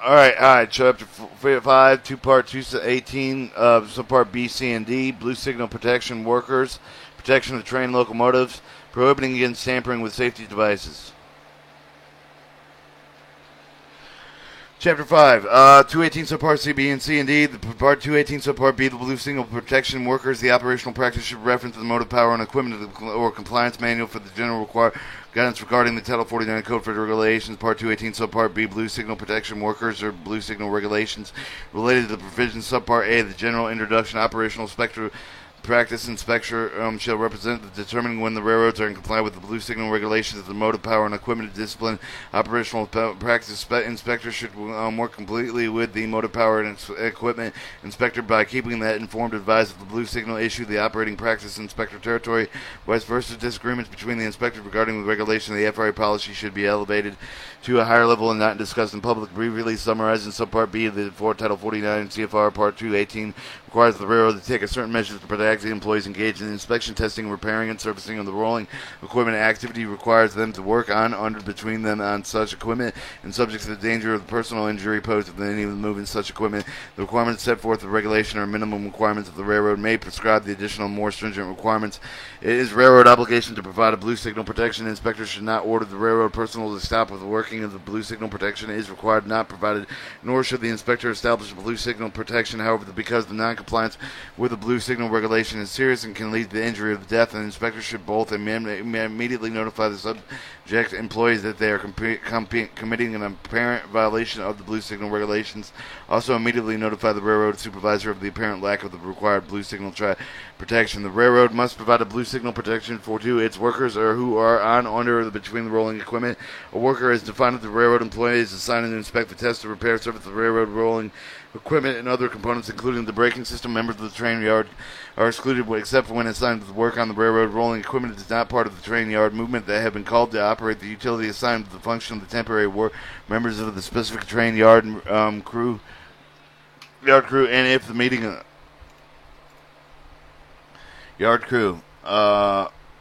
All right. Chapter 5, two-part 218, subpart B, C, and D, blue signal protection workers, protection of train locomotives, prohibiting against tampering with safety devices. Chapter 5, 218 subpart C, B, and C, and D. The part 218 subpart B, the blue signal protection workers. The operational practice should reference the motive power and equipment or compliance manual for the general guidance regarding the Title 49 Code for Regulations. Part 218 subpart B, blue signal protection workers or blue signal regulations related to the provisions. Subpart A, the general introduction operational spectrum. Practice inspector shall represent the determining when the railroads are in compliance with the blue signal regulations of the motive power and equipment discipline. Operational practice inspector should work completely with the motive power and equipment inspector by keeping that informed, advised of the blue signal issue. The operating practice inspector territory. Vice versa, disagreements between the inspector regarding the regulation of the FRA policy should be elevated to a higher level and not discussed in public. Briefly summarized in subpart B of the Title 49 CFR Part 218 requires the railroad to take a certain measures to protect the employees engaged in inspection, testing, repairing, and servicing of the rolling equipment. Activity requires them to work on, under, between them on such equipment, and subject to the danger of the personal injury posed if any of them moving such equipment. The requirements set forth in the regulation or minimum requirements of the railroad may prescribe the additional more stringent requirements. It is railroad obligation to provide a blue signal protection. Inspectors should not order the railroad personnel to stop with the working of the blue signal protection is required, not provided, nor should the inspector establish a blue signal protection. However, because the non-compliance with the blue signal regulation is serious and can lead to the injury or the death, and inspectors should both immediately notify the subject employees that they are committing an apparent violation of the blue signal regulations. Also, immediately notify the railroad supervisor of the apparent lack of the required blue signal protection. The railroad must provide a blue signal protection to its workers or who are on, under, or between the rolling equipment. A worker is defined as the railroad employee is assigned to inspect, the test, the repair, service of the railroad rolling equipment and other components, including the braking system. Members of the train yard are excluded except for when assigned to work on the railroad rolling equipment. It is not part of the train yard movement that have been called to operate the utility assigned to the function of the temporary work members of the specific train yard crew, and if the meeting yard crew.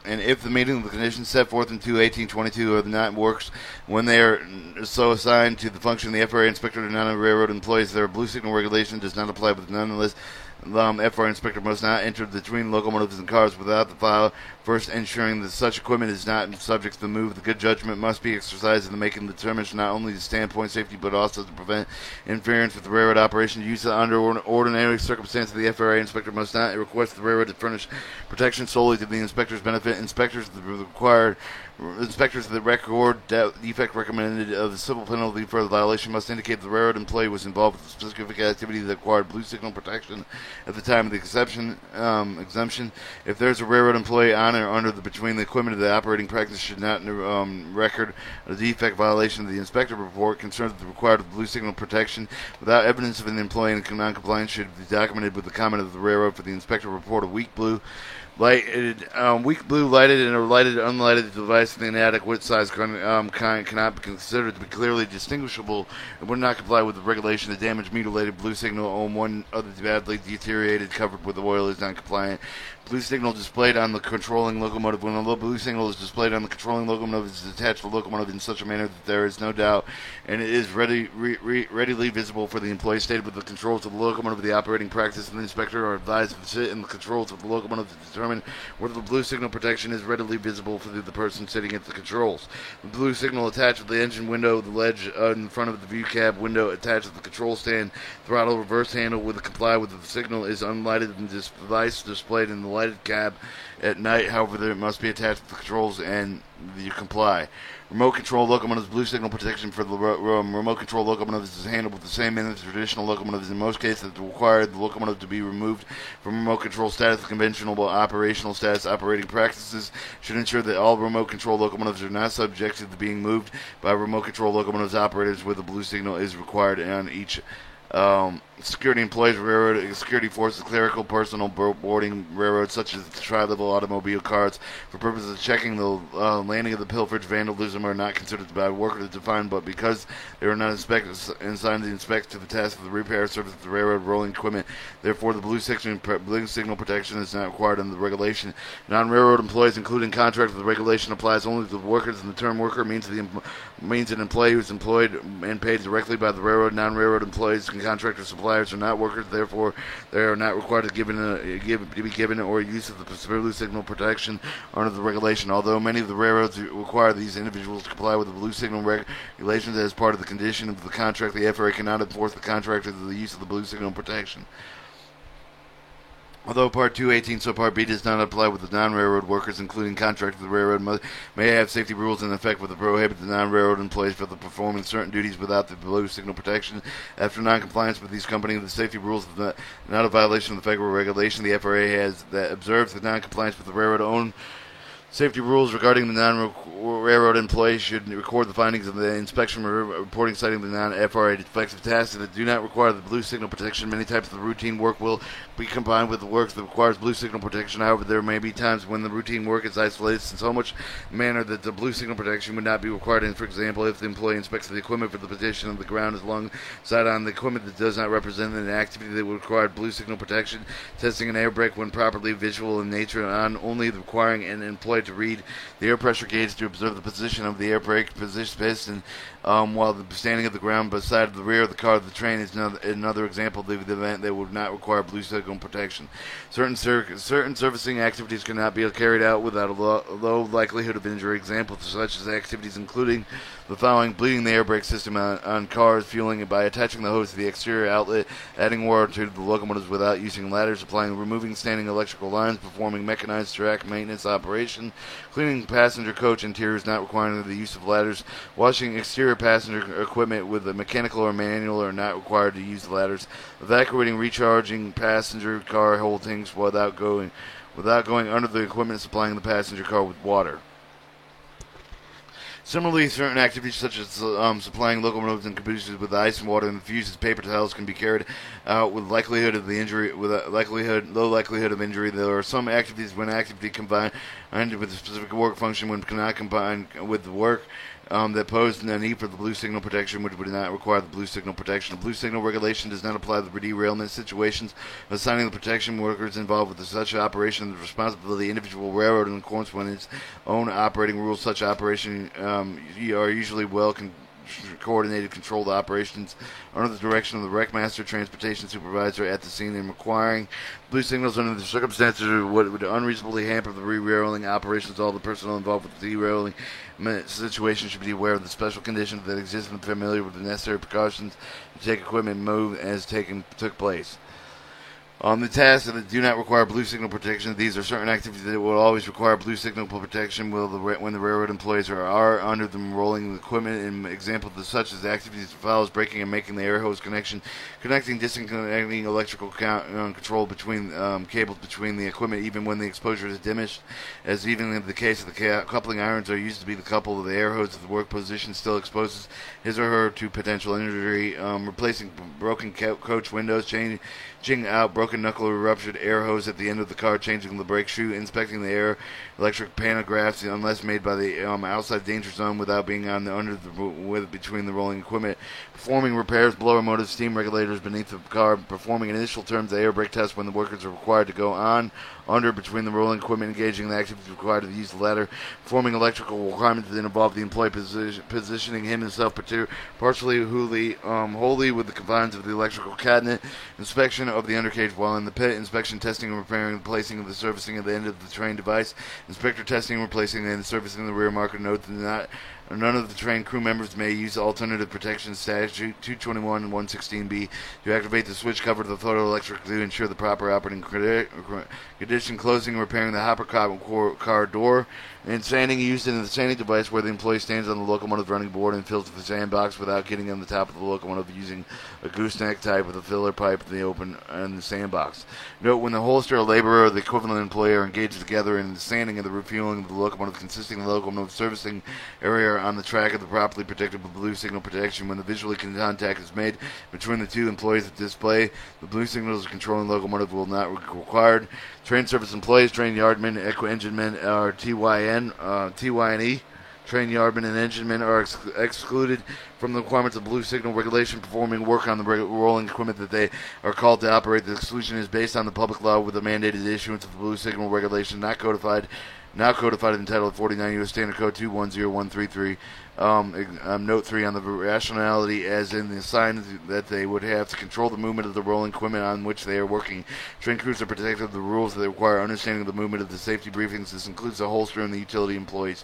And if the meeting of the conditions set forth in 21822 are the not works when they are so assigned to the function of the FRA inspector to non-railroad employees, their blue signal regulation does not apply, but nonetheless, the FRA inspector must not enter between locomotives and cars without the file first ensuring that such equipment is not subject to the move. The good judgment must be exercised in the making the determination not only to standpoint safety but also to prevent interference with the railroad operation. Use under ordinary circumstances, the FRA inspector must not request the railroad to furnish protection solely to the inspector's benefit. Inspectors that record defect recommended of the civil penalty for the violation must indicate the railroad employee was involved with specific activity that required blue signal protection at the time of the exemption. If there's a railroad employee on or under between the equipment of the operating practice should not record a defect violation of the inspector report concerned with the required blue signal protection without evidence of an employee in non-compliance should be documented with the comment of the railroad for the inspector report. A weak blue lighted and or lighted unlighted device of the inadequate size kind cannot be considered to be clearly distinguishable and would not comply with the regulation. The damaged mutilated blue signal on one other badly deteriorated covered with oil is not compliant. Blue signal displayed on the controlling locomotive. When a blue signal is displayed on the controlling locomotive, it is attached to the locomotive in such a manner that there is no doubt, and it is readily visible for the employee stated with the controls of the locomotive. The operating practice and the inspector are advised to sit in the controls of the locomotive to determine whether the blue signal protection is readily visible for the person sitting at the controls. The blue signal attached to the engine window, the ledge in front of the view cab window attached to the control stand, throttle reverse handle with the comply with the signal is unlighted and this device displayed in the lighted cab at night. However, it must be attached to the controls and you comply. Remote control locomotives. Blue signal protection for the remote control locomotives is handled with the same manner as traditional locomotives. In most cases, it required the locomotive to be removed from remote control status. The conventional operational status operating practices should ensure that all remote control locomotives are not subjected to being moved by remote control locomotives operators where the blue signal is required on each Security employees, railroad security forces, clerical personnel boarding railroads, such as tri-level automobile cars, for purposes of checking the landing of the pilferage, vandalism, are not considered by workers defined, but because they are not inspected assigned to inspect to the task of the repair service of the railroad rolling equipment. Therefore, the blue signal protection is not required under the regulation. Non-railroad employees, including contractors, the regulation applies only to the workers, and the term worker means an employee who is employed and paid directly by the railroad. Non-railroad employees and contractors, suppliers are not workers. Therefore, they are not required to be given or use of the blue signal protection under the regulation. Although many of the railroads require these individuals to comply with the blue signal regulations as part of the condition of the contract, the FRA cannot enforce the contractor to the use of the blue signal protection. Although Part 218, so Part B does not apply with the non-railroad workers, including contractors, the railroad may have safety rules in effect with the prohibit the non-railroad employees from performing certain duties without the blue signal protection. After non-compliance with these companies, the safety rules is not a violation of the federal regulation. The FRA has that observes the non-compliance with the railroad own safety rules regarding the non-railroad employees should record the findings of the inspection reporting citing the non-FRA defective tasks that do not require the blue signal protection. Many types of routine work will be combined with the work that requires blue signal protection. However, there may be times when the routine work is isolated in so much manner that the blue signal protection would not be required. And for example, if the employee inspects the equipment for the position of the ground alongside on the equipment that does not represent an activity that would require blue signal protection, testing an air brake when properly visual in nature on only requiring an employee to read the air pressure gauge to observe the position of the air brake piston while standing at the ground beside the rear of the car of the train is another example of the event that would not require blue signal protection. Certain servicing activities cannot be carried out without a low likelihood of injury. Examples such as activities including the following: bleeding the air brake system on cars, fueling it by attaching the hose to the exterior outlet, adding water to the locomotives without using ladders, applying removing standing electrical lines, performing mechanized track maintenance operation, cleaning passenger coach interiors not requiring the use of ladders, washing exterior passenger equipment with a mechanical or manual are not required to use the ladders, evacuating, recharging passenger car holdings without going under the equipment, supplying the passenger car with water. Similarly, certain activities such as supplying locomotives and cabooses with ice and water and fuses, paper towels can be carried out with low likelihood of injury. There are some activities when activity combined with a specific work function when cannot combine with the work that pose a need for the blue signal protection, which would not require the blue signal protection. The blue signal regulation does not apply to the derailment situations, assigning the protection workers involved with such operation the responsibility of the individual railroad in accordance with its own operating rules. Such operation are usually coordinated, controlled operations under the direction of the wreckmaster, transportation supervisor at the scene, and requiring blue signals under the circumstances would unreasonably hamper the re-railing operations. All the personnel involved with the derailing situation should be aware of the special conditions that exist and familiar with the necessary precautions to take equipment move as took place. The tasks that do not require blue signal protection, these are certain activities that will always require blue signal protection when the railroad employees are under them rolling the equipment. And examples such as activities that follows breaking and making the air hose connection, connecting, disconnecting electrical control between cables between the equipment, even when the exposure is diminished, as even in the case of the coupling irons are used to be the couple of the air hose of the work position still exposes his or her to potential injury, replacing broken coach windows, changing out broken knuckle or ruptured air hose at the end of the car, changing the brake shoe, inspecting the air electric pantographs unless made by the outside danger zone without being between the rolling equipment, performing repairs, blower motors, steam regulators beneath the car, performing initial terms of air brake tests when the workers are required to go under between the rolling equipment, engaging in the activities required to use the ladder, performing electrical requirements that involve the employee positioning himself partially wholly with the confines of the electrical cabinet, inspection of the undercarriage while in the pit, inspection, testing, and repairing, replacing of the servicing at the end of the train device, inspector testing, replacing, and servicing the rear marker. Note that none of the train crew members may use alternative protection statute 221 and 116B to activate the switch cover to the photoelectric to ensure the proper operating condition, closing and repairing the hopper car door, and sanding used in the sanding device where the employee stands on the locomotive running board and fills the sandbox without getting on the top of the locomotive using a gooseneck type with a filler pipe in the open and the sandbox. Note when the holster, laborer, or the equivalent employee are engaged together in the sanding and the refueling of the locomotive, consisting of the locomotive servicing area wire on the track of the properly protected with blue signal protection. When the visual contact is made between the two employees at display, the blue signals controlling locomotive will not be required. Train service employees, train yardmen, engine men are TYNE. Train yardmen and enginemen are excluded from the requirements of blue signal regulation performing work on the rolling equipment that they are called to operate. The exclusion is based on the public law with the mandated issuance of the blue signal regulation now codified in Title 49 U.S. Standard Code 210133. Note 3 on the rationality as in the sign that they would have to control the movement of the rolling equipment on which they are working. Train crews are protected of the rules that require understanding of the movement of the safety briefings. This includes the holster and the utility employees.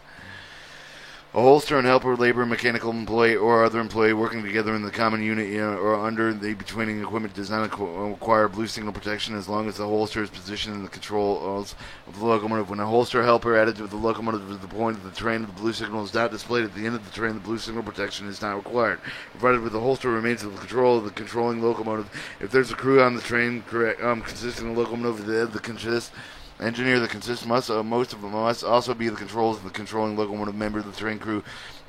A holster and helper, labor, mechanical employee, or other employee working together in the common unit or under the betweening equipment does not require blue signal protection as long as the holster is positioned in the controls of the locomotive. When a holster helper added to the locomotive at the point of the train, the blue signal is not displayed at the end of the train. The blue signal protection is not required, provided with the holster remains in the control of the controlling locomotive. If there's a crew on the train consisting of the locomotive engineer that consists most of them must also be the controls of the controlling locomotive member of the train crew.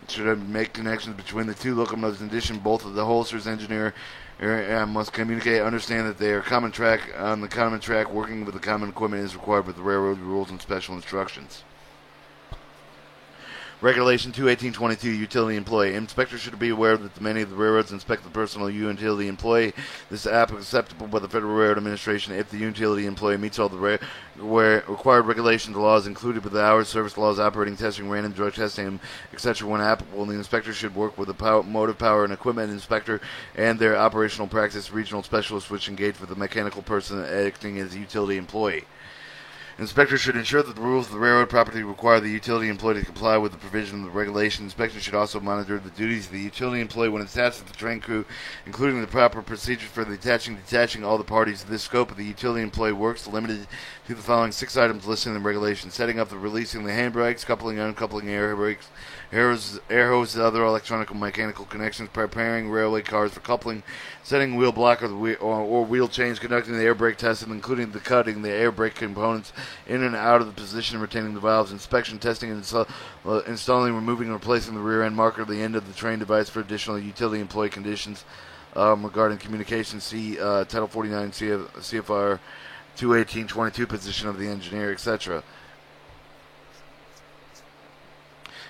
Should make connections between the two locomotives. In addition, both of the holsters engineer must communicate, understand that they are common track on the common track. Working with the common equipment is required with the railroad rules and special instructions. Regulation 21822, utility employee. Inspectors should be aware that many of the railroads inspect the personal utility employee. This is acceptable by the Federal Railroad Administration if the utility employee meets all the required regulations, laws included with the hours, service laws, operating testing, random drug testing, etc. When applicable. The inspector should work with the motive power and equipment inspector and their operational practice regional specialists which engage with the mechanical person acting as a utility employee. Inspectors should ensure that the rules of the railroad property require the utility employee to comply with the provision of the regulation. Inspectors should also monitor the duties of the utility employee when attached to the train crew, including the proper procedures for the attaching and detaching all the parties. The scope of the utility employee works limited to the following 6 items listed in the regulation: setting up and releasing the handbrakes, coupling and uncoupling air brakes, air hoses, other electronic mechanical connections, preparing railway cars for coupling, setting wheel block or wheel change, conducting the air brake test, and including the cutting the air brake components in and out of the position, retaining the valves, inspection, testing, and installing, removing, and replacing the rear end marker at the end of the train device for additional utility employee conditions regarding communication. See Title 49 CFR 21822, position of the engineer, etc.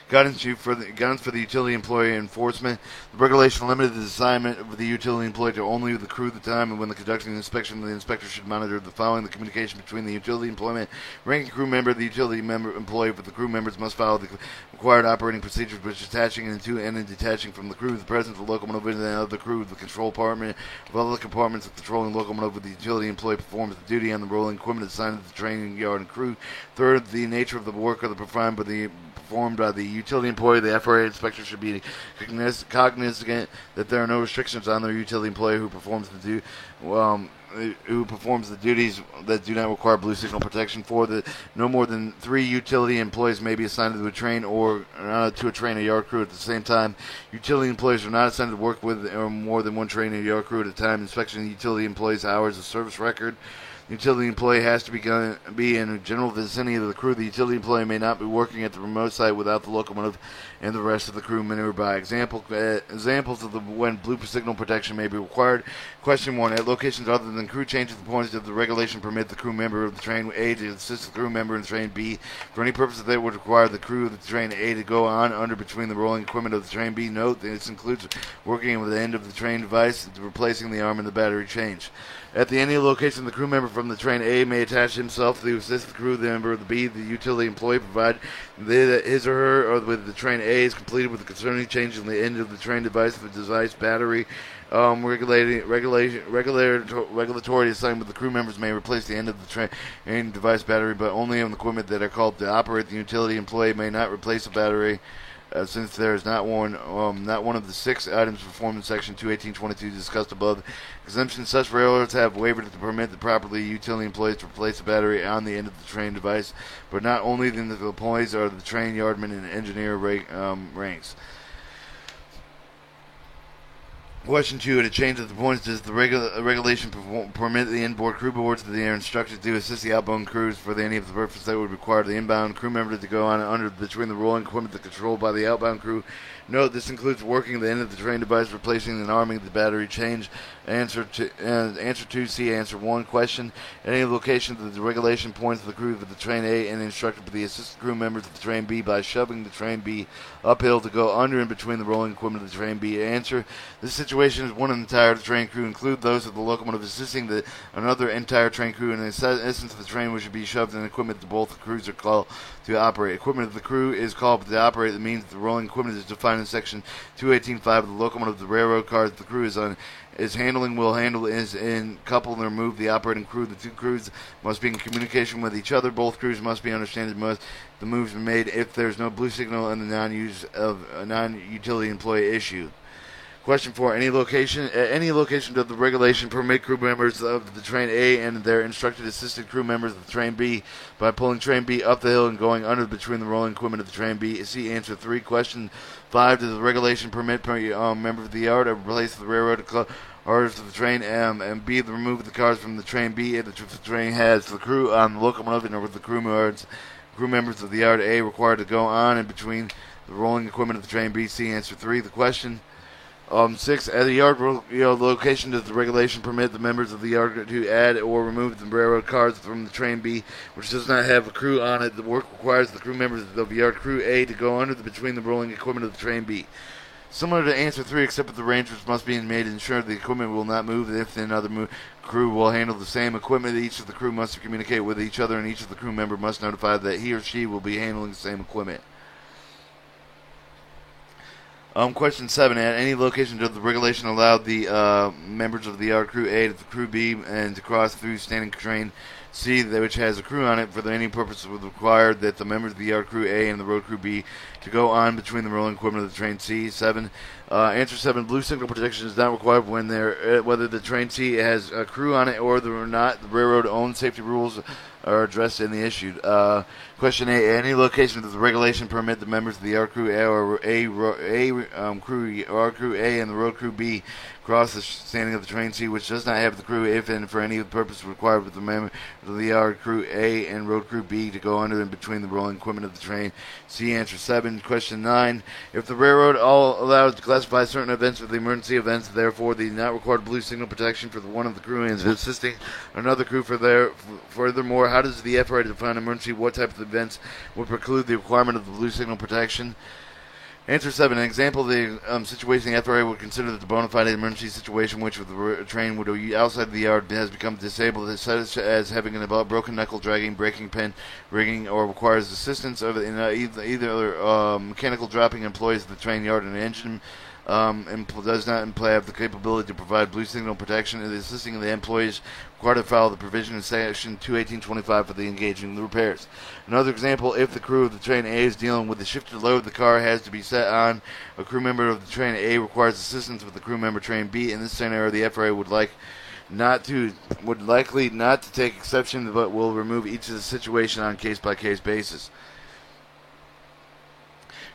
Guidance for the utility employee enforcement. The regulation limited the assignment of the utility employee to only the crew at the time, and when the conducting the inspection, the inspector should monitor the following: the communication between the utility employment, ranking crew member, the utility member employee. But the crew members must follow the required operating procedures, which attaching into and detaching from the crew, the presence of the locomotive and of the crew, the control department, of other compartments of the controlling locomotive. With the utility employee performs the duty on the rolling equipment assigned to the training yard and crew. Third, the nature of the work of the performed by the utility employee. The FRA inspector should be cognizant that there are no restrictions on their utility employee who performs the duties that do not require blue signal protection. For the no more than 3 utility employees may be assigned to a train or to a train or yard crew at the same time. Utility employees are not assigned to work with or more than 1 train or yard crew at a time. Inspection of the utility employees' hours of service record. The utility employee has to be in a general vicinity of the crew. The utility employee may not be working at the remote site without the locomotive and the rest of the crew nearby. Examples of when blue signal protection may be required. Question 1. At locations other than crew changes, the points of the regulation permit the crew member of the train A to assist the crew member in train B for any purpose that would require the crew of the train A to go on under between the rolling equipment of the train B. Note that this includes working with the end of the train device, replacing the arm and the battery change. At any location, the crew member from the train A may attach himself to assist the crew member of the B, the utility employee, provide that his or her or with the train A is completed with the concerning change in the end of the train device, the device battery, regulatory assignment. The crew members may replace the end of the train device battery, but only on equipment that are called to operate. The utility employee may not replace a battery. Since there is not one of the 6 items performed in Section 21822 discussed above. Exemption: such railroads have waived to permit the properly utility employees to replace the battery on the end of the train device, but not only the employees or the train yardman and engineer ranks. Question 2. At a change of the points, does the regulation permit the inboard crew boards that they are instructed to assist the outbound crews for any of the purpose that would require the inbound crew member to go on under between the rolling equipment that controlled by the outbound crew? Note, this includes working the end of the train device, replacing and arming the battery change. Answer 2, see answer 1. Question: at any location that the regulation points the crew of the train A and instructed the assistant crew members of the train B by shoving the train B uphill to go under and between the rolling equipment of the train B. Answer: this situation is one of the entire train crew, include those of the locomotive assisting another entire train crew. In the essence of the train, which should be shoved in equipment that both the crews are called to operate. Equipment of the crew is called to operate. That means the rolling equipment is defined in section 218.5 of the locomotive. The railroad cars the crew is handling will handle is in couple and remove the operating crew. The two crews must be in communication with each other. Both crews must be understanding the moves be made if there's no blue signal and the non-use of a non-utility employee issue. Question 4. At any location does the regulation permit crew members of the train A and their instructed assisted crew members of the train B by pulling train B up the hill and going under between the rolling equipment of the train B? See answer 3. Question 5. Does the regulation permit member of the yard to replace the railroad cars of the train and B, the remove the cars from the train B if the train has the crew on the locomotive and with the crew members of the yard A required to go on and between the rolling equipment of the train B? See answer 3. The question 6. At a yard location, does the regulation permit the members of the yard to add or remove the railroad cars from the train B, which does not have a crew on it? The work requires the crew members of the yard crew A to go under between the rolling equipment of the train B. Similar to answer 3, except that the arrangements must be made to ensure the equipment will not move. If another crew will handle the same equipment, each of the crew must communicate with each other, and each of the crew member must notify that he or she will be handling the same equipment. Question 7. At any location does the regulation allow the members of the yard crew A to the crew B and to cross through standing train C, which has a crew on it, for any purpose would require that the members of the yard crew A and the road crew B to go on between the rolling equipment of the train C? 7. Answer 7. Blue signal protection is not required when whether the train C has a crew on it or not. The railroad own safety rules are addressed in the issue. Question 8. At any location does the regulation permit the members of the yard crew A or crew A and the road crew B cross the standing of the train C, which does not have the crew, if and for any purpose required with the members of the yard crew A and road crew B to go under and between the rolling equipment of the train? See answer 7. Question 9. If the railroad allows to classify certain events as the emergency events, therefore the not required blue signal protection for one of the crew is assisting another crew furthermore, how does the FRA define emergency? What type of events would preclude the requirement of the blue signal protection? Answer 7. An example of the situation the FRA would consider the bona fide emergency situation which the train would outside of the yard has become disabled, such as having a broken knuckle, dragging, braking pin, rigging, or requires assistance of either mechanical dropping employees of the train yard and engine does not have the capability to provide blue signal protection and assisting the employees required to follow the provision in section 218.25 for the engaging in the repairs. Another example, if the crew of the train A is dealing with the shifted load the car has to be set on, a crew member of the train A requires assistance with the crew member train B. In this scenario, the FRA would likely not to take exception, but will remove each of the situation on case-by-case basis.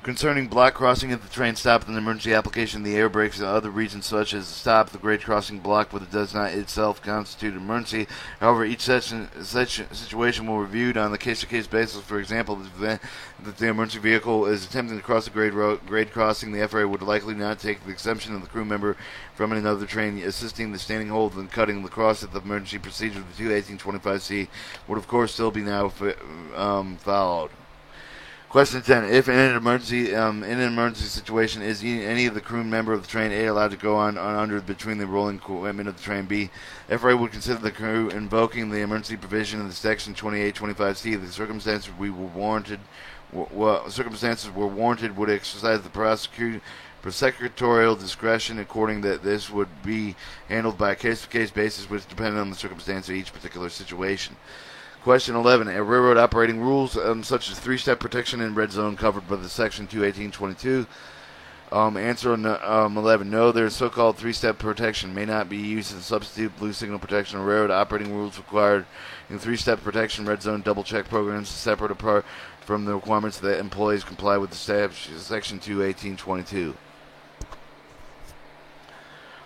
Concerning block crossing at the train stop in the emergency application, the air brakes and other reasons such as stop the grade crossing block, but it does not itself constitute an emergency. However, each such situation will be reviewed on the case-to-case basis. For example, if the emergency vehicle is attempting to cross a grade crossing, the FRA would likely not take the exemption of the crew member from another train assisting the standing hold and cutting the cross at the emergency procedure of the 218.25C would of course still be now followed. Question 10. If in an emergency situation, is any of the crew member of the train A allowed to go on under between the rolling equipment of the train B? FRA would consider the crew invoking the emergency provision in the section 28.25C. The circumstances were warranted would exercise the prosecutorial discretion according that this would be handled by a case-to-case basis, which depended on the circumstance of each particular situation. Question 11. Railroad operating rules such as three-step protection in red zone covered by the section 218.22. Answer 11. No, their so-called three-step protection may not be used as a substitute blue signal protection. Railroad operating rules required in three-step protection red zone double-check programs separate apart from the requirements that employees comply with the section 218.22.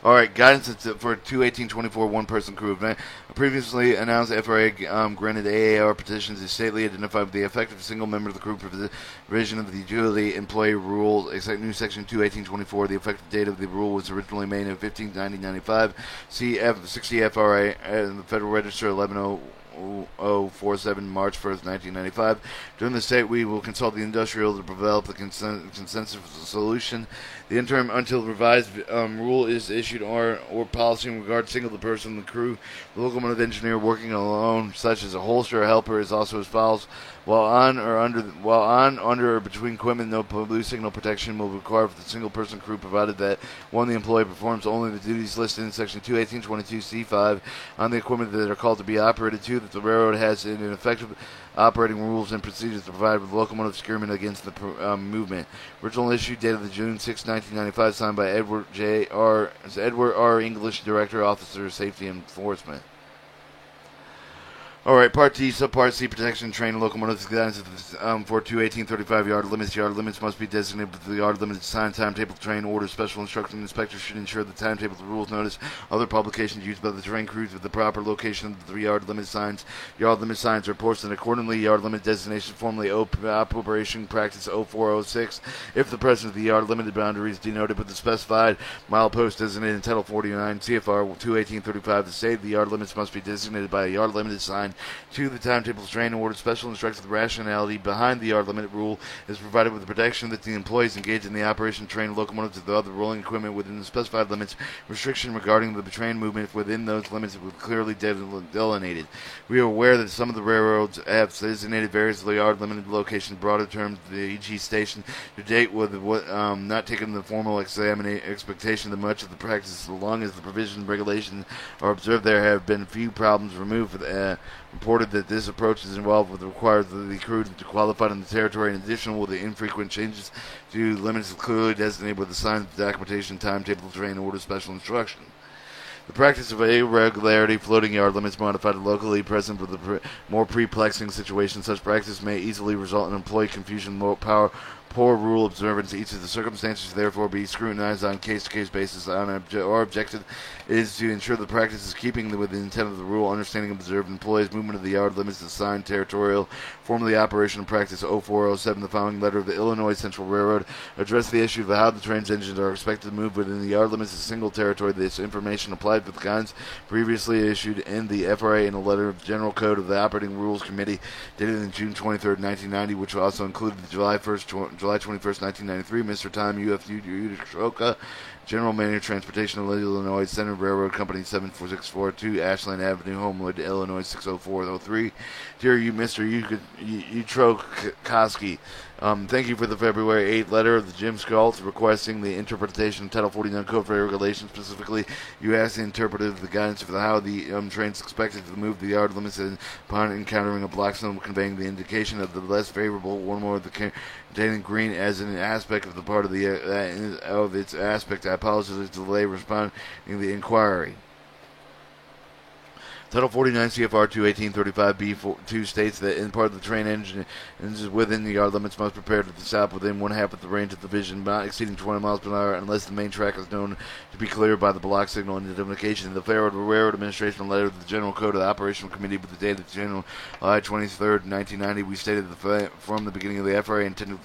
All right, guidance for 21824 one-person crew event. A previously announced FRA granted AAR petitions is stately identified with the effective single member of the crew provision of the utility employee rule, new section 21824. The effective date of the rule was originally May 15, 1995. CF 60 FRA and the Federal Register 110047 March 1st, 1995. During the state, we will consult the industrial to develop the consensus solution. The interim until the revised rule is issued or policy in regard to single person in the crew. The locomotive engineer working alone, such as a holster or helper, is also as follows. While on, under, or between equipment, no blue signal protection will be required for the single-person crew, provided that, one, the employee performs only the duties listed in Section 218.22c5 on the equipment that are called to be operated, two, that the railroad has an effective operating rules and procedures to provide with locomotive securement against the movement. Original issue dated June 6, 1995, signed by Edward R. English, Director, Officer of Safety and Enforcement. All right, Part D, Subpart C, protection, train, locomotives, guidance for 21835 yard limits. Yard limits must be designated with the yard limit sign, timetable, train, order, special instruction. Inspectors should ensure the timetable, the rules, notice, other publications used by the train crews with the proper location of the 3 yard limit signs. Yard limit signs are posted accordingly. Yard limit designation formally operation practice 0406. If the presence of the yard limited boundary is denoted with the specified milepost designated in Title 49 CFR 21835, the state of the yard limits must be designated by a yard limited sign. To the timetable, train order, special instructions. The rationality behind the yard limit rule is provided with the protection that the employees engaged in the operation, train, locomotives, or the other rolling equipment within the specified limits. Restriction regarding the train movement within those limits is clearly delineated. We are aware that some of the railroads have designated various yard limited locations, broader terms, the EG station, to date with not taken the formal expectation that much of the practice, so long as the provisions and regulations are observed. There have been few problems removed reported that this approach is involved with requires the crew to qualify in the territory. In addition, with the infrequent changes to limits clearly designated with the signs of documentation, timetable, train order, special instruction. The practice of irregularity, floating yard limits modified locally present with a more perplexing situation. Such practice may easily result in employee confusion, poor rule observance. Each of the circumstances therefore be scrutinized on case-to-case basis. Our objective is to ensure the practice is keeping with the intent of the rule, understanding of observed employees, movement of the yard limits, assigned territorial, formally operation and practice 0407. The following letter of the Illinois Central Railroad addressed the issue of how the train's engines are expected to move within the yard limits of a single territory. This information applied with the guidance previously issued in the FRA in a letter of General Code of the Operating Rules Committee dated in June 23, 1990, which also included the July 21st, 1993, Mr. Tom U.F.U. Utroka, General Manager, Transportation of Illinois, Center Railroad Company, 7642, Ashland Avenue, Homewood, Illinois, 60403. Dear you, Mr. Utrokoski, thank you for the February 8th letter of the Jim Schultz requesting the interpretation of Title 49 Code of Regulations. Specifically, you asked the interpreter of the guidance for how the train's expected to move the yard limits upon encountering a block signal, conveying the indication of the less favorable one more of the containing green as an aspect of the part of the of its aspect. I apologize for the delay responding to the inquiry. Title 49 CFR 21835B2 states that in part of the train engine within the yard limits must prepare to stop within one half of the range of the vision, not exceeding 20 miles per hour, unless the main track is known to be cleared by the block signal identification. The Railroad Administration letter to the General Code of the Operational Committee with the date of July 23, 1990, we stated that from the beginning of the FRA intended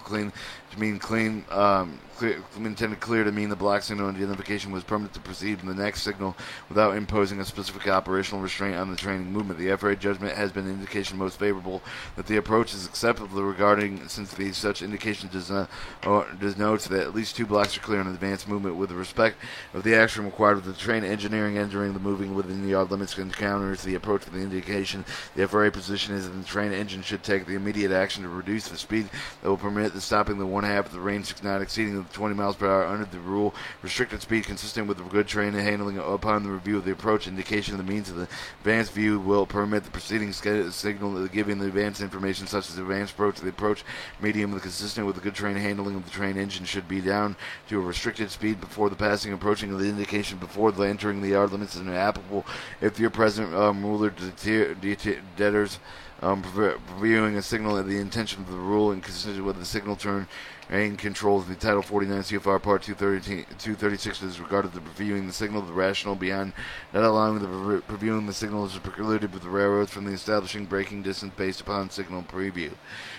clear to mean the block signal identification was permitted to proceed in the next signal without imposing a specific operational restraint on the training movement. The FRA judgment has been an indication most favorable that the approach is acceptable regarding, since such indication does note that at least 2 blocks are clear in advanced movement with respect of the action required of the train engineering entering the moving within the yard limits encounters the approach with the indication. The FRA position is that the train engine should take the immediate action to reduce the speed that will permit the stopping the one half of the range not exceeding 20 miles per hour under the rule. Restricted speed consistent with the good train handling upon the review of the approach indication of the means of the advanced view will permit the preceding signal giving the advanced information such as advanced approach. The approach medium consistent with the good train handling of the train engine should be down to a restricted speed before the passing approaching of the indication before the entering the yard limits is applicable if your present ruler debtors reviewing a signal at the intention of the rule and consistent with the signal turn and controls the Title 49 CFR Part 236 is regarded to reviewing the signal. The rationale behind not allowing the reviewing the signal is precluded with the railroads from the establishing braking distance based upon signal preview.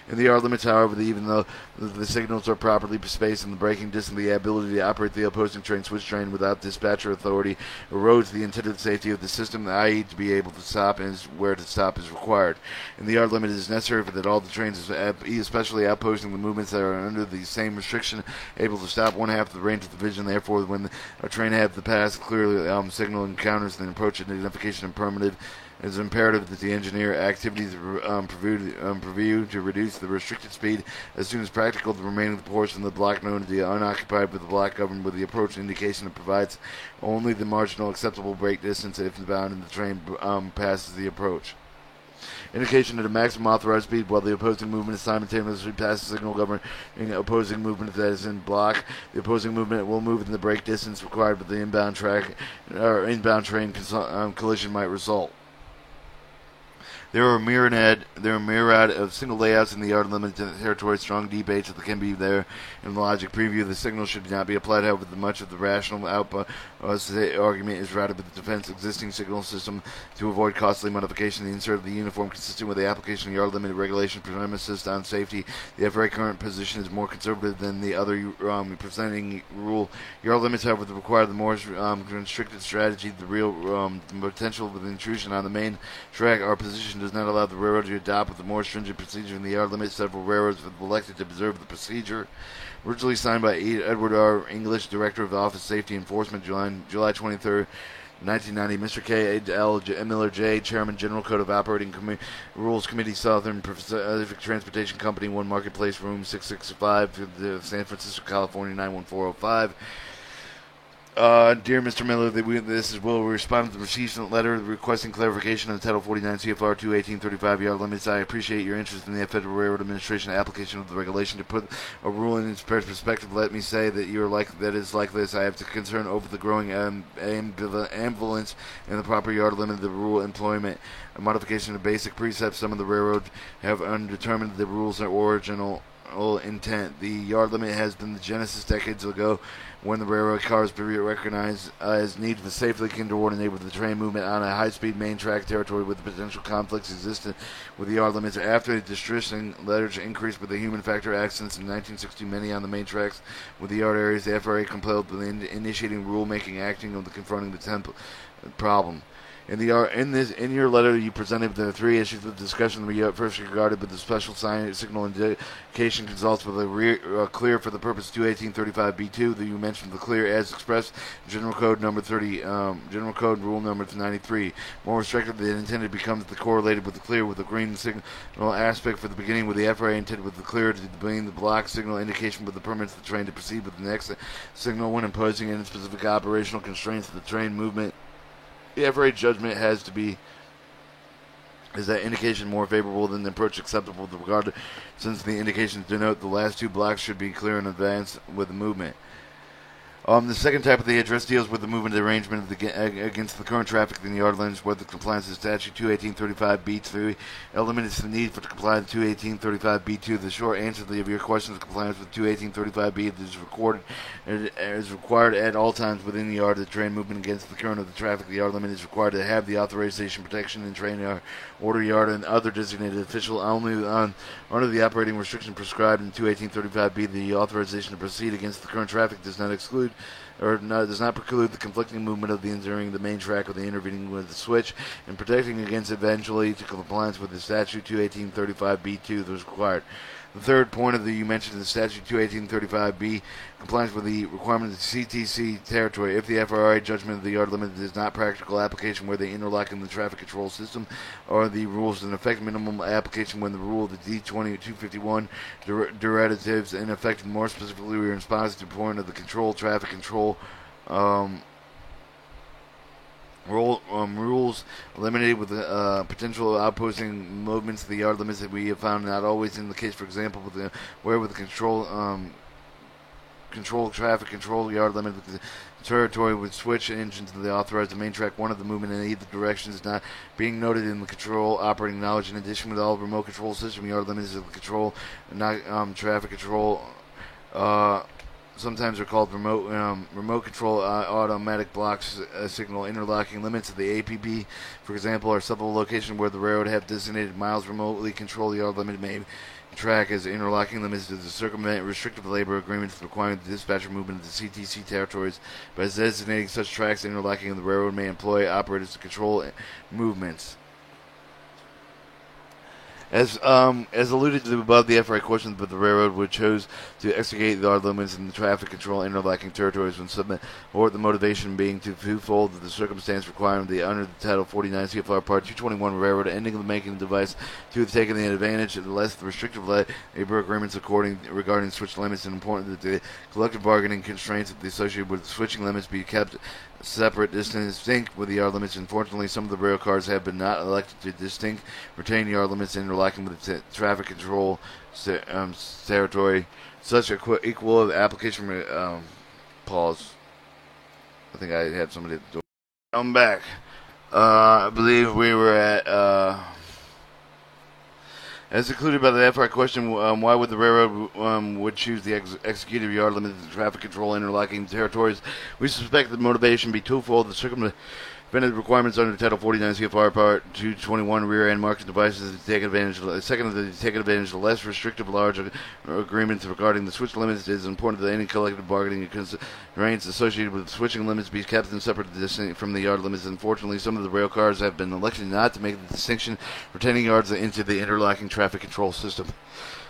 In the yard limits, however, even though the signals are properly spaced and the braking distance, the ability to operate the opposing train switch train without dispatcher authority erodes the intended safety of the system, i.e. to be able to stop and where to stop is required. In the yard limit, it is necessary that all the trains, especially outposting the movements that are under the same restriction, able to stop one half of the range of the vision. Therefore, when a train has to pass clearly signal encounters the approach identification and permitted, it is imperative that the engineer activities preview to reduce the restricted speed as soon as practical. The remaining portion of the block known to be unoccupied with the block governed with the approach indication that provides only the marginal acceptable brake distance if bound and the train passes the approach. Indication of the maximum authorized speed while the opposing movement is simultaneously passes the signal governing opposing movement that is in block. The opposing movement will move in the brake distance required, but the inbound train collision might result. There are a myriad of single layouts in the yard limit territory. Strong debates that can be there in the logic preview. The signal should not be applied, however, much of the rational output argument is routed with the defense existing signal system to avoid costly modification. The insert of the uniform consistent with the application of yard limit regulation premises on safety. The FRA current position is more conservative than the other presenting rule. Yard limits, however, require the more restricted strategy. The real potential of the intrusion on the main track. Our position does not allow the railroad to adopt with a more stringent procedure in the yard limit. Several railroads have elected to observe the procedure. Originally signed by Edward R. English, Director of Office Safety Enforcement, July 23rd, 1990. Mr. K. L. Miller J., Chairman, General Code of Operating Rules Committee, Southern Pacific Transportation Company, 1 Marketplace, Room 665, San Francisco, California, 91405. Dear Mr. Miller, this is Will. We responded to the recent letter requesting clarification on Title 49 CFR 21835 yard limits. I appreciate your interest in the Federal Railroad Administration application of the regulation. To put a rule in its perspective, let me say that that is like this. I have to concern over the growing ambivalence in the proper yard limit of the rule employment. A modification of basic precepts. Some of the railroads have undetermined the rules' original intent. The yard limit has been the genesis decades ago when the railroad cars recognized as need to safely coordinate with the train movement on a high-speed main track territory with potential conflicts existed with the yard limits. After the distressing letters increased with the human factor accidents in 1960, many on the main tracks with the yard areas, the FRA compelled with initiating rulemaking acting on the confronting the problem. In your letter, you presented the 3 issues of discussion. We first regarded with the special signal indication consults with a clear for the purpose 21835B2. That you mentioned the clear as expressed General Code number 30, General Code Rule number 93. More restrictive than intended becomes the correlated with the clear with the green signal aspect for the beginning with the FRA intended with the clear to being the block signal indication with the permits the train to proceed with the next signal when imposing any specific operational constraints of the train movement. The FRA judgment has to be is that indication more favorable than the approach acceptable to regard, since the indications denote the last 2 blocks should be clear in advance with the movement. The second type of the address deals with the movement arrangement against the current traffic in the yard limits, where the compliance with statute 21835B3 eliminates the need for the compliance with 21835B2. The short answer to your question is compliance with 21835B is required at all times within the yard of the train movement against the current of the traffic. The yard limit is required to have the authorization, protection, and train yard, order yard, and other designated official only under the operating restriction prescribed in 21835B. The authorization to proceed against the current traffic does not exclude does not preclude the conflicting movement of the entering the main track or the intervening with the switch, and protecting against eventually to compliance with the statute 21835B2 that is required. The third point of you mentioned in the statute 21835B compliance with the requirement of the CTC territory. If the FRA judgment of the yard limit is not practical application where they interlock in the traffic control system, or the rules in effect minimum application when the rule of the D251 derivatives in effect, more specifically in response to the point of the control traffic control rules eliminated with the potential outposting movements of the yard limits that we have found not always in the case. For example, with the control control traffic, control yard limit. The territory would switch engines to the authorized main track. One of the movement in either direction is not being noted in the control operating knowledge. In addition, with all remote control system, yard limits of the control, not traffic control. Sometimes they're called remote control automatic blocks signal interlocking limits of the APB. For example, are several locations where the railroad have designated miles remotely control the yard limit may track as interlocking limits to circumvent restrictive labor agreements requiring the dispatcher movement of the CTC territories. By designating such tracks interlocking, the railroad may employ operators to control movements. As alluded to above, the FRA questioned, but the railroad would chose to execute the yard limits and the traffic control interlocking territories when submit, or the motivation being twofold: the circumstance requiring the under the Title 49 CFR Part 221 railroad ending the making device to have taken the advantage of the less restrictive labor agreements regarding switch limits, and important that the collective bargaining constraints associated with switching limits be kept separate, distinct with the yard limits. Unfortunately, some of the rail cars have been not elected to distinct, retain yard limits, interlocking with the traffic control territory. Such equal application pause. I think I had somebody at the door. I'm back. I believe we were at as included by the FR question, why would the railroad would choose the executive yard limit to traffic control interlocking territories? We suspect the motivation be twofold: the circumvented requirements under Title 49 CFR Part 221 rear end market devices to take advantage. Second, to take advantage of the less restrictive large agreements regarding the switch limits. It is important that any collective bargaining constraints associated with switching limits be kept in separate from the yard limits. Unfortunately, some of the rail cars have been elected not to make the distinction, retaining yards into the interlocking traffic control system.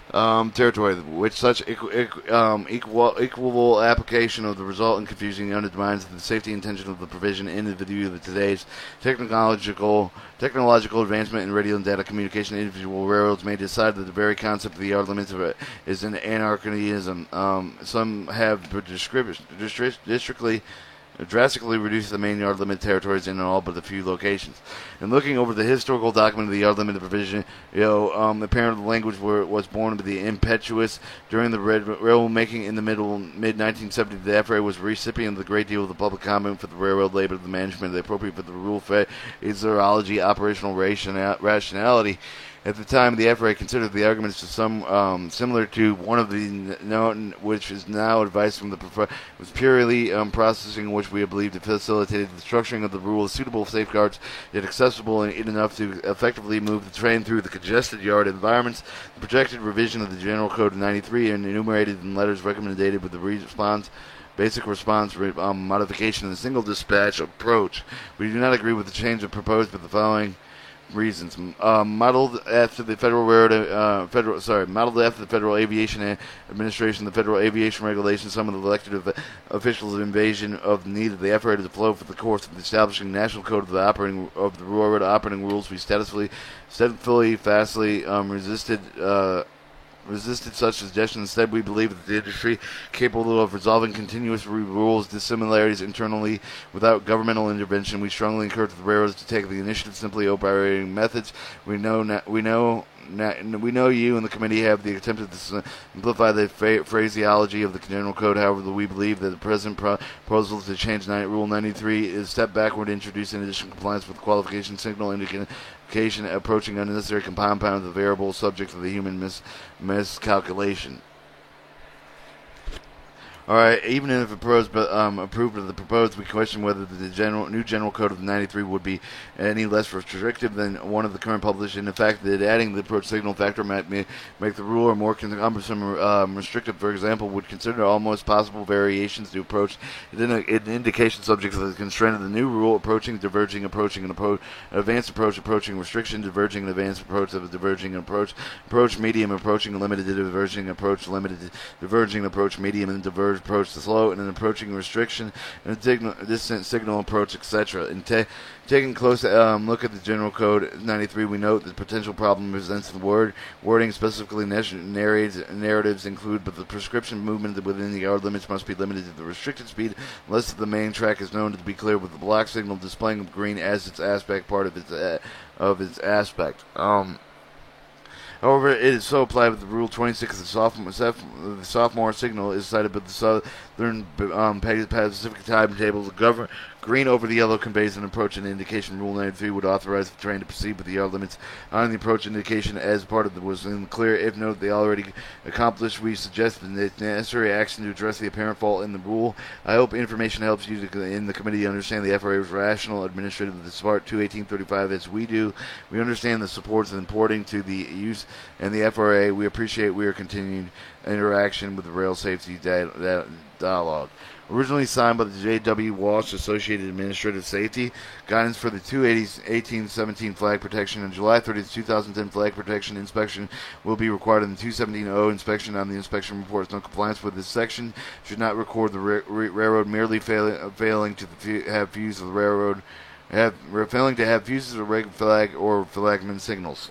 Territory, which such equal application of the result in confusing undermines the safety intention of the provision in the view of today's technological advancement in radio and data communication. Individual railroads may decide that the very concept of the yard limits is an anachronism. Some have drastically reduced the main yard limit territories in all but a few locations. And looking over the historical document of the yard limit provision, apparently the language was born of the impetuous during the railroad making in the mid-1970s. The FRA was recipient of a great deal of the public comment for the railroad labor, the management, the appropriate for the rule, phraseology, operational rationality. At the time, the FRA considered the arguments to some similar to one of the known, which is now advice from the was purely processing, which we believe facilitated the structuring of the rule as suitable safeguards, yet accessible and enough to effectively move the train through the congested yard environments. The projected revision of the General Code of 93 and enumerated in letters recommended with the basic response modification of the single dispatch approach. We do not agree with the change proposed for the following reasons. Modeled after the Federal Aviation Administration, the Federal Aviation Regulations, some of the elected officials' invasion of the need of the FRA to flow for the course of the establishing national code of the railroad operating rules. We steadfastly resisted such suggestions. Instead, we believe that the industry capable of resolving continuous rules dissimilarities internally without governmental intervention. We strongly encourage the railroads to take the initiative, simply operating methods. We know you and the committee have attempted to simplify the phraseology of the General Code. However, we believe that the present proposal to change Rule 93 is a step backward, introducing additional compliance with the qualification signal indicating approaching unnecessary compound the variable subject to the human miscalculation. All right, even if approved of the proposed, we question whether the new General Code of 93 would be any less restrictive than one of the current published, and the fact that adding the approach signal factor might make the rule more cumbersome restrictive. For example, would consider almost possible variations to approach an indication subject to the constraint of the new rule: approaching, diverging, approaching, and advanced approach, approaching, restriction, diverging, and advanced approach, of diverging approach, medium, approaching, limited, diverging approach, limited, diverging approach, medium, and diverging approach to slow, and an approaching restriction, and a distant signal approach, etc. And taking a close look at the General Code 93, we note the potential problem presents the wording, specifically narratives include, but the prescription movement within the yard limits must be limited to the restricted speed, unless the main track is known to be clear, with the block signal displaying green as its aspect part of its aspect. However, it is so applied with the Rule 26. The sophomore signal is cited by the Southern Pacific timetable. The green over the yellow conveys an approach and indication. Rule 93 would authorize the train to proceed with the yard limits on the approach indication as part of the was in the clear. If noted they already accomplished, we suggest the necessary action to address the apparent fault in the rule. I hope information helps you in the committee understand the FRA's rational administrative of the SPART 21835 as we do. We understand the supports and importing to the use and the FRA. We appreciate we are continuing interaction with the rail safety dialogue. Originally signed by the J.W. Walsh Associated Administrative Safety Guidance for the 218-17 flag protection on July 30, 2010 flag protection inspection will be required in the 217-0 inspection. On the inspection reports, no compliance with this section should not record the railroad merely failing to have fuses of the railroad, failing to have fuses of red flag or flagman signals.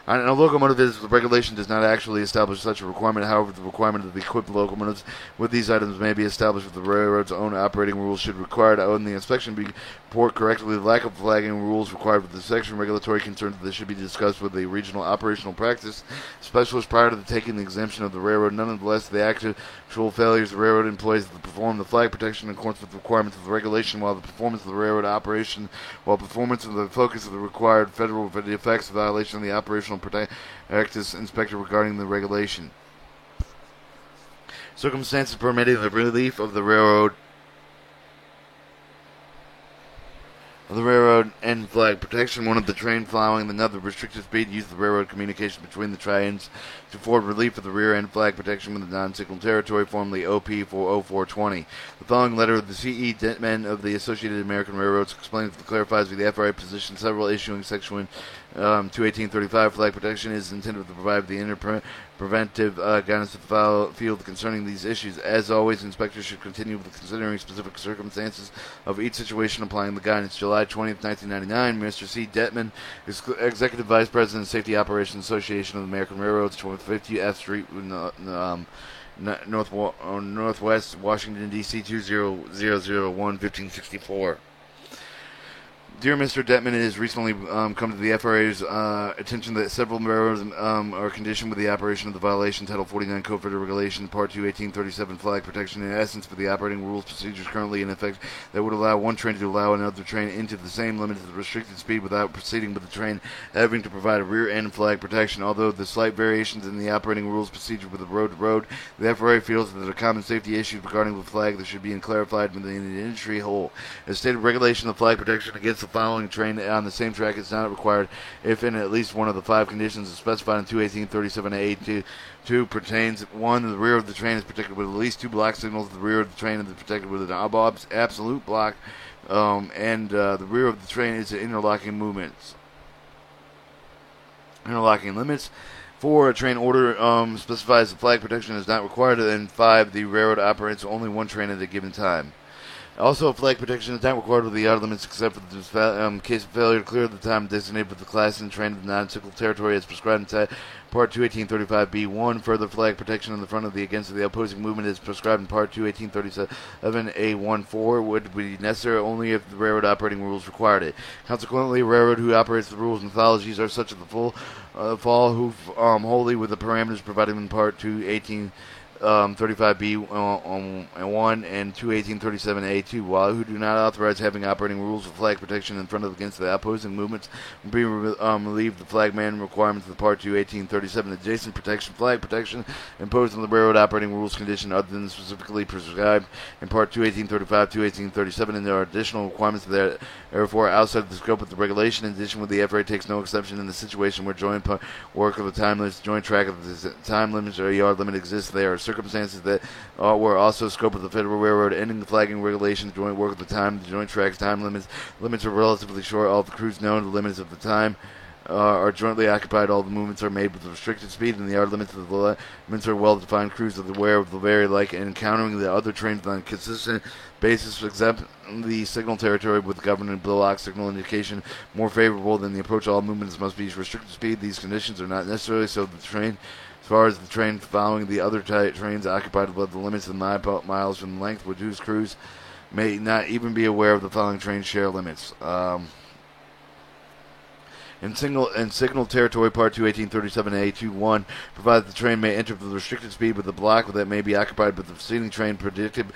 On a locomotive, the regulation does not actually establish such a requirement. However, the requirement of the equipped locomotives with these items may be established with the railroad's own operating rules. Should required on the inspection be report correctly, the lack of flagging rules required with the section regulatory concerns that should be discussed with the regional operational practice specialist prior to taking the exemption of the railroad. Nonetheless, the actual failures of the railroad employees to perform the flag protection in accordance with the requirements of the regulation, while the performance of the railroad operation, while performance of the focus of the required federal for the effects of violation of the operational practice inspector regarding the regulation. Circumstances permitting the relief of the railroad and flag protection. One of the train following another restricted speed use the railroad communication between the trains to afford relief of the rear end flag protection with the non-signal territory, formerly OP 40420. The following letter of the C.E. Detman of the Associated American Railroads explains and clarifies the FRA position. Several issuing section 21835 flag protection is intended to provide the preventive guidance to the field concerning these issues. As always, inspectors should continue with considering specific circumstances of each situation, applying the guidance. July 20th, 1999, Mr. C. Detman, Executive Vice President of Safety Operations Association of the American Railroads, 250 F Street, Northwest Washington, D.C. 20001, 1564. Dear Mr. Detman, it has recently come to the FRA's attention that several railroads are conditioned with the operation of the violation Title 49 Code Federal Regulation Part 2 1837 flag protection. In essence, for the operating rules procedures currently in effect that would allow one train to allow another train into the same limit of the restricted speed without proceeding with the train having to provide a rear end flag protection. Although the slight variations in the operating rules procedure with the road to road, the FRA feels that there are common safety issues regarding the flag that should be clarified within the industry whole. As stated, regulation of flag protection against the following train on the same track is not required if in at least one of the five conditions specified in 21837A two pertains. 1. The rear of the train is protected with at least two block signals. The rear of the train is protected with an absolute block, and the rear of the train is interlocking limits. 4. A train order specifies the flag protection is not required. And 5. The railroad operates only one train at a given time. Also, flag protection is not required with the yard limits except for the case of failure to clear the time designated with the class and train of the non-signal territory as prescribed in Part 21835B1. Further flag protection in the front of the against the opposing movement is prescribed in Part 21837A14 would be necessary only if the railroad operating rules required it. Consequently, a railroad who operates the rules and methodologies are such as the fall who wholly with the parameters provided in Part 218 35B1 and 21837A2, while who do not authorize having operating rules of flag protection in front of against the opposing movements will be relieved the flagman requirements of the Part 21837 adjacent protection flag protection imposed on the railroad operating rules condition other than specifically prescribed in Part 21835, 21837, and there are additional requirements that therefore outside of the scope of the regulation. In addition, the FRA takes no exception in the situation where joint work of the time limits, joint track of the time limits, or yard limit exists. There are circumstances that were also scope of the Federal Railroad ending the flagging regulations, joint work of the time, the joint tracks time limits are relatively short. All the crews know the limits of the time are jointly occupied. All the movements are made with restricted speed, and the yard limits of the limits are well-defined. Crews are aware of the very like and encountering the other trains on a consistent basis, except the signal territory with government block signal indication more favorable than the approach. All movements must be restricted speed. These conditions are not necessarily so the train. As far as the train following the other trains occupied above the limits of 9 miles in length, whose crews may not even be aware of the following train share limits. In signal territory, Part 21837A21 provides the train may enter with restricted speed with a block that may be occupied by the preceding train predicated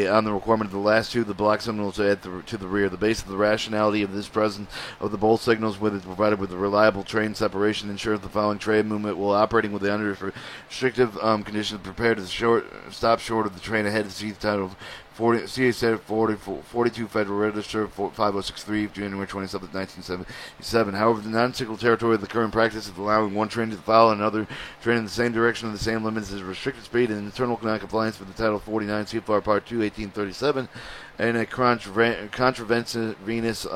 on the requirement of the last two of the block signals to the rear. The base of the rationality of this presence of the both signals with it provided with a reliable train separation ensures the following train movement while operating with the under restrictive conditions prepared to stop short of the train ahead of the title 42 Federal Register 5063, January 27, 1977. However, the non-signal territory of the current practice of allowing one train to follow another train in the same direction of the same limits is restricted speed and internal non-compliance with the Title 49 CFR Part 2, 1837, and a contravenous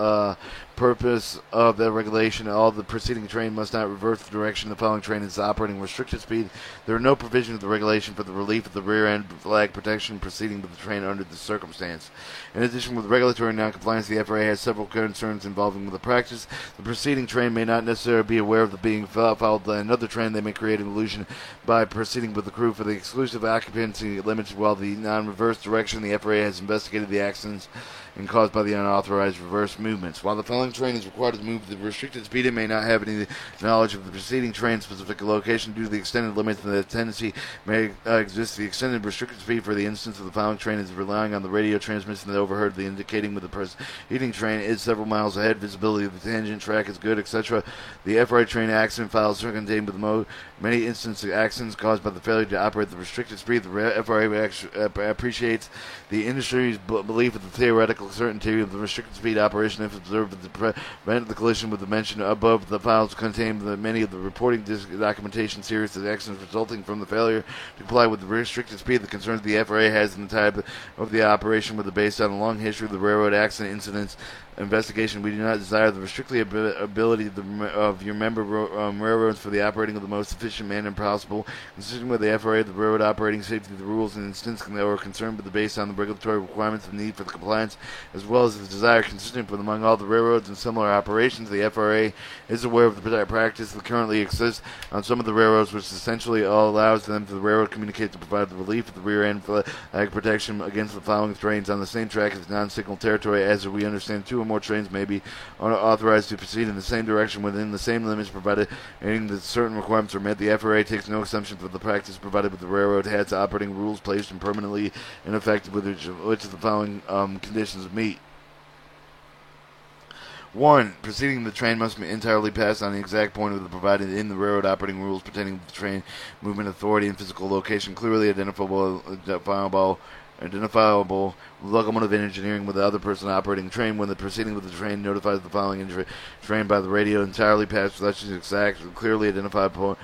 purpose of the regulation. All the preceding train must not reverse the direction the following train is operating restricted speed. There are no provisions of the regulation for the relief of the rear end flag protection proceeding with the train under this circumstance. In addition, with regulatory noncompliance, the FRA has several concerns involving with the practice. The preceding train may not necessarily be aware of the being followed by another train. They may create an illusion by proceeding with the crew for the exclusive occupancy limits, while the non-reverse direction the FRA has investigated the accidents and caused by the unauthorized reverse movements. While the following train is required to move the restricted speed, it may not have any knowledge of the preceding train's specific location due to the extended limits, and the tendency may exist. The extended restricted speed for the instance of the following train is relying on the radio transmission that overheard the indicating with the preceding train is several miles ahead. Visibility of the tangent track is good, etc. The FRA train accident files are contained with many instances of accidents caused by the failure to operate the restricted speed. The FRA appreciates the industry's belief of the theoretical certainty of the restricted speed operation if observed to prevent the collision with the mention above. The files contain many of the reporting documentation series of accidents resulting from the failure to comply with the restricted speed. The concerns the FRA has in the type of the operation were based on a long history of the railroad accident incidents investigation. We do not desire the restricted ability of your member railroads for the operating of the most efficient manner possible. Consistent with the FRA, the railroad operating safety, the rules and instances that were concerned with based on the regulatory requirements and need for the compliance, as well as the desire consistent with among all the railroads and similar operations. The FRA is aware of the practice that currently exists on some of the railroads, which essentially allows them to the railroad communicate to provide the relief of the rear end flag protection against the following trains on the same track as non-signal territory. As we understand, two or more trains may be authorized to proceed in the same direction within the same limits provided and that certain requirements are met. The FRA takes no exception for the practice provided with the railroad has operating rules placed and permanently in effect with which of the following conditions meet. 1. Proceeding the train must be entirely passed on the exact point of the provided in the railroad operating rules pertaining to the train movement authority and physical location, clearly identifiable locomotive engineering with the other person operating the train. When the proceeding with the train notifies the following train by the radio entirely past such an exact clearly identifiable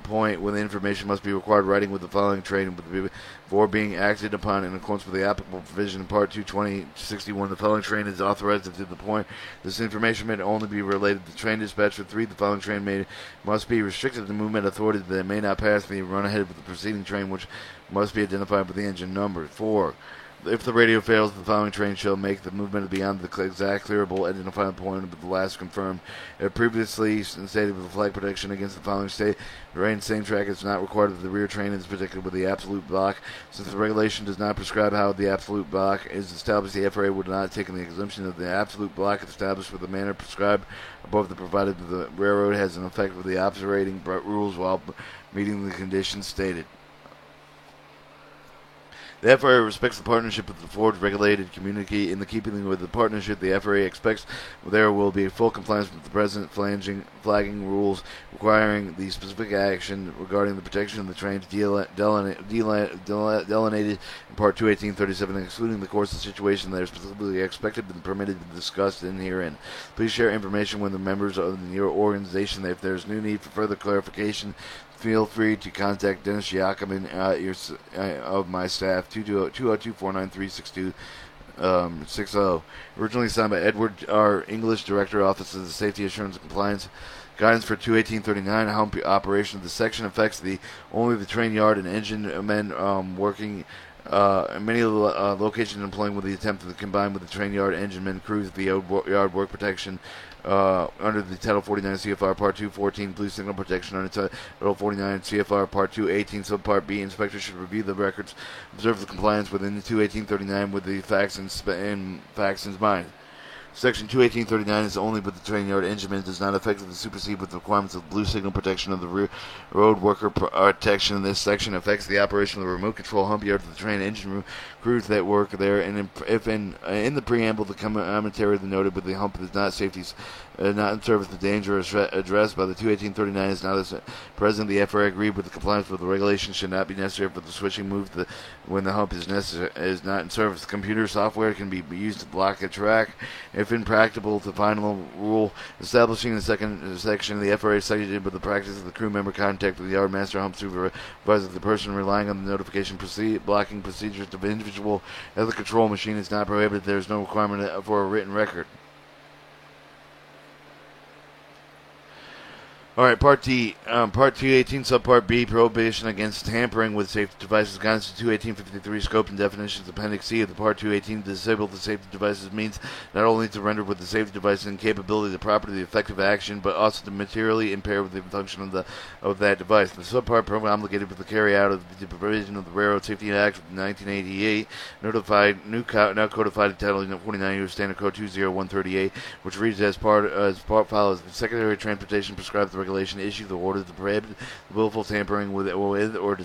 point when the information must be required writing with the following train before being acted upon in accordance with the applicable provision in Part 22061. The following train is authorized to the point. This information may only be related to train dispatcher. 3. The following train must be restricted to movement authority that may not pass the run ahead with the preceding train, which must be identified with the engine number. 4. If the radio fails, the following train shall make the movement beyond the exact clearable identified point of the last confirmed. If previously stated with the flag protection against the following state, the train same track is not required that the rear train is protected with the absolute block. Since the regulation does not prescribe how the absolute block is established, the FRA would not take the exemption of the absolute block established with the manner prescribed above the provided that the railroad has an effect with the operating rules while meeting the conditions stated. The FRA respects the partnership with the Ford regulated community. In the keeping with the partnership, the FRA expects there will be full compliance with the present flagging rules requiring the specific action regarding the protection of the trains delineated in Part 21837, excluding the course of situation that are specifically expected and permitted to be discussed in herein. Please share information with the members of your organization. If there is new need for further clarification, feel free to contact Dennis Giacomin of my staff, 202-493-6260. Originally signed by Edward R. English, Director, Office of the Safety Assurance and Compliance. Guidance for 21839, how operation of the section affects only the train yard and engine men working many of the locations employing with the attempt to combine with the train yard engine men crews the yard work protection under the Title 49 CFR Part 214 blue signal protection under Title 49 CFR Part 218 Subpart B. Inspector should review the records, observe the compliance within the 21839 with the facts in mind. Section 218.39 is only with the train yard engine and does not effectively supersede with the requirements of blue signal protection of the road worker protection. This section affects the operation of the remote control hump yard of the train engine crews that work there. And if in the preamble, the commentary noted with the hump is not safety, not in service, the danger addressed by the 218.39 is not as present. The FRA agreed with the compliance with the regulation should not be necessary for the switching move when the hump is not in service. The computer software can be used to block a track. If impracticable, the final rule establishing the second section of the FRA cited with the practice of the crew member contact with the yard master hump supervisor, the person relying on the notification blocking procedures of individual at the control machine is not prohibited. There is no requirement for a written record. All right, Part D, Part 218, Subpart B, Prohibition against tampering with safety devices. Guidance to 218.53, Scope and Definitions, Appendix C of the Part 218, disable the safety devices means not only to render with the safety device incapability the property of effective action, but also to materially impair with the function of that device. The subpart program obligated with the carry out of the provision of the Railroad Safety Act of 1988, now codified in Title 49 U.S. Standard Code 20138, which reads as follows: the Secretary of Transportation prescribes the regulation issue the order to prohibit willful tampering with or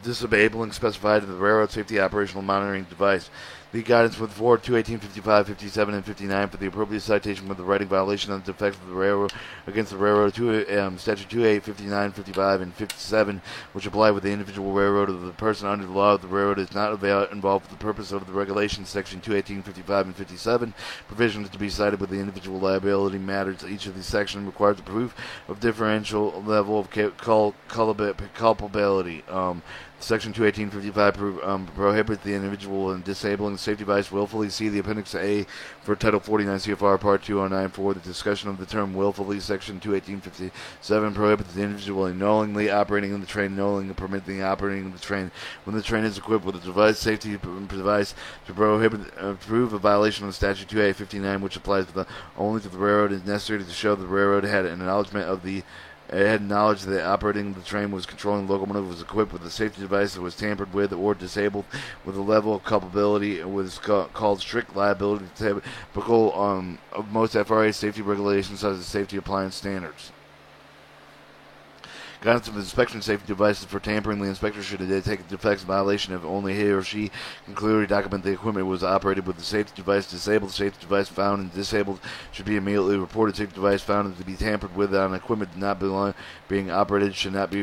disabling specified in the railroad safety operational monitoring device. The guidance with 4, 218, 55, 57, and 59 for the appropriate citation with the writing violation of the defects of the railroad against the railroad statute 28, 59, 55, and 57, which apply with the individual railroad of the person under the law of the railroad is not involved for the purpose of the regulation. Section 218, 55, and 57 provisions to be cited with the individual liability matters. Each of these sections requires a proof of differential level of culpability. Section 218.55 prohibits the individual in disabling the safety device willfully. See the Appendix A for Title 49 CFR Part 209.4. The discussion of the term willfully. Section 218.57 prohibits the individual in knowingly operating in the train, knowingly permitting the operating of the train when the train is equipped with a device, safety device, to prove a violation of Statute 2A59, which applies only to the railroad, is necessary to show the railroad had an acknowledgement of the it had knowledge that operating the train was controlling the locomotive was equipped with a safety device that was tampered with or disabled with a level of culpability was called strict liability, typical of most FRA safety regulations such as safety appliance standards. Guidance of inspection safety devices for tampering. The inspector should detect defects violation if only he or she can clearly document the equipment was operated with the safety device disabled. Safety device found and disabled should be immediately reported. Safety device found to be tampered with on equipment not being operated should not be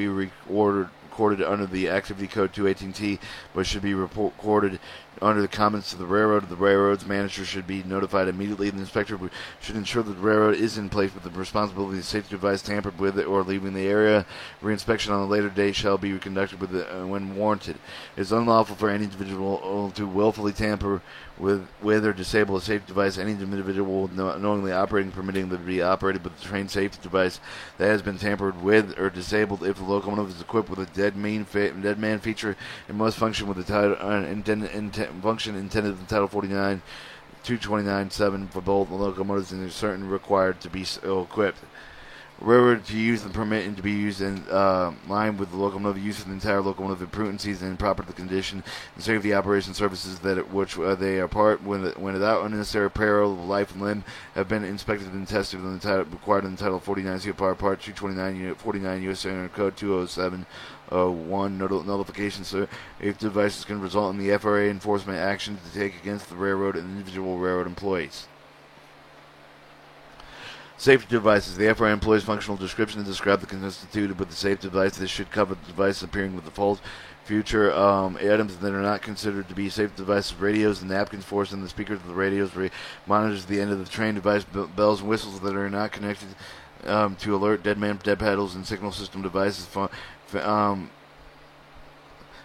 recorded under the Activity Code 218T, but should be recorded under the comments to the railroad. The railroad's manager should be notified immediately. The inspector should ensure that the railroad is in place with the responsibility of safety device tampered with it or leaving the area. Reinspection on a later date shall be conducted when warranted. It is unlawful for any individual to willfully tamper with or disable a safety device. Any individual knowingly operating, permitting them to be operated with a train safety device that has been tampered with or disabled. If the locomotive is equipped with a dead man feature, it must function with the function intended in Title 49, 229.7 for both locomotives, and is certain required to be so equipped. Railroad to use the permit and to be used in line with the locomotive use of the entire locomotive imprudencies and proper to the condition and safety operation services which they are part when without unnecessary peril of life and limb have been inspected and tested in the title required in Title 49 CFR Part 229 Unit 49 U.S. Standard Code 207. Nullification, so if devices can result in the FRA enforcement action to take against the railroad and individual railroad employees. Safety devices. The FRA employees' functional description is described the constituted with the safety device. This should cover the device appearing with the false future items that are not considered to be safety devices. Radios and napkins forced in the speakers of the radios. Monitors at the end of the train device. Bells and whistles that are not connected to alert dead paddles and signal system devices.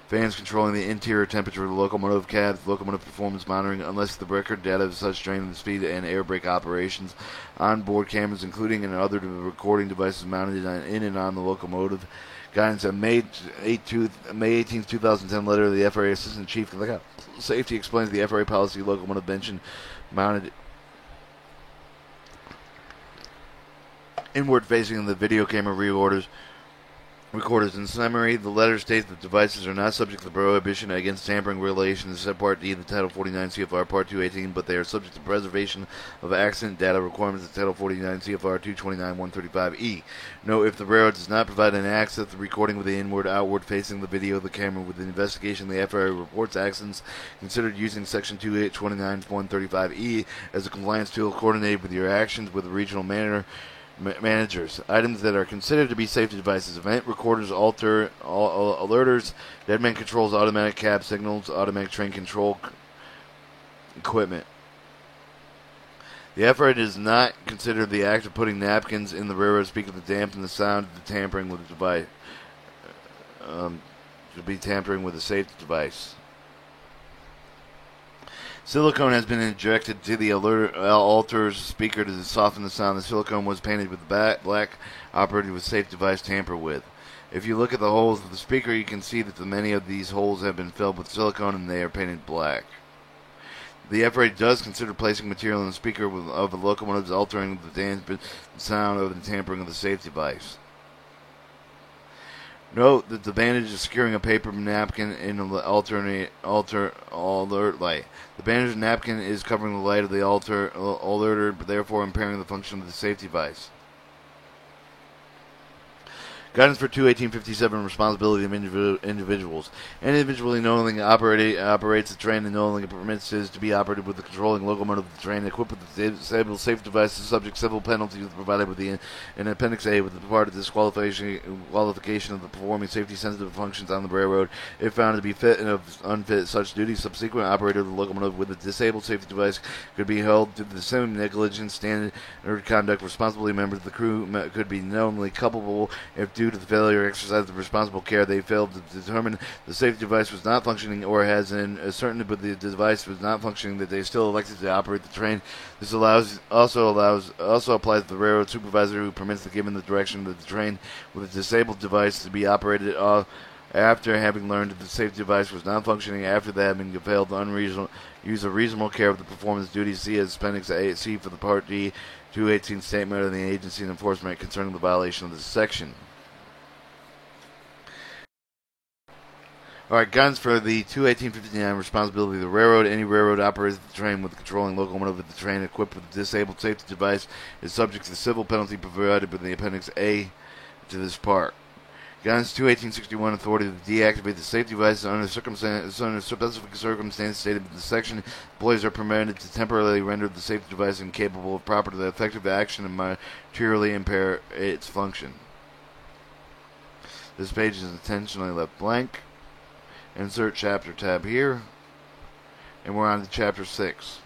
Fans controlling the interior temperature of the locomotive cabs, locomotive performance monitoring, unless the record data of such train the speed and air brake operations, onboard cameras, including and other recording devices mounted in and on the locomotive. Guidance on May 18, 2010 letter of the FRA Assistant Chief of Safety explains the FRA policy locomotive bench mounted inward facing the video camera reorders Recorders. In summary, the letter states that devices are not subject to the prohibition against tampering regulations in Part D of the Title 49 CFR Part 218, but they are subject to preservation of accident data requirements of Title 49 CFR 229-135E. Note, if the railroad does not provide an access to the recording with the inward-outward facing the video of the camera with the investigation, the FRA reports accidents considered using Section 229-135E as a compliance tool coordinated with your actions with the regional managers. Items that are considered to be safety devices: event recorders, alerters, deadman controls, automatic cab signals, automatic train control equipment. The FRA does not consider the act of putting napkins in the railroad speaker to dampen the sound of the tampering with the device to be tampering with a safety device. Silicone has been injected to the alter's speaker to soften the sound. The silicone was painted with black, operated with safe device tampered with. If you look at the holes of the speaker, you can see that many of these holes have been filled with silicone and they are painted black. The FRA does consider placing material in the speaker of the locomotives altering the sound of the tampering of the safe device. Note that the bandage is securing a paper napkin in an alert light. The bandage napkin is covering the light of the alerter, therefore impairing the function of the safety device. Guidance for 21857, responsibility of individuals. Any individually knowingly operates the train and knowingly permits it to be operated with the controlling locomotive of the train equipped with the disabled safe devices subject to civil penalties provided with in Appendix A with the part of disqualification of the performing safety-sensitive functions on the railroad if found to be fit and unfit such duties. Subsequent operator of the locomotive with a disabled safety device could be held to the same negligence standard or conduct. Responsibility members of the crew could be knowingly culpable if due to the failure to exercise the responsible care they failed to determine the safety device was not functioning or has an certainty but the device was not functioning that they still elected to operate the train. This also applies to the railroad supervisor who permits the given the direction of the train with a disabled device to be operated after having learned that the safety device was not functioning after they had been failed to use a reasonable care of the performance duties. See as Appendix C for the Part D 218 statement of the agency and enforcement concerning the violation of this section. Alright, guns for the 21859 responsibility of the railroad. Any railroad operates the train with the controlling locomotive of the train equipped with a disabled safety device is subject to the civil penalty provided by the Appendix A to this part. Guns 21861 authority to deactivate the safety devices under specific circumstances stated in the section. Employees are permitted to temporarily render the safety device incapable of proper effective action and materially impair its function. This page is intentionally left blank. Insert chapter tab here, and we're on to chapter 6.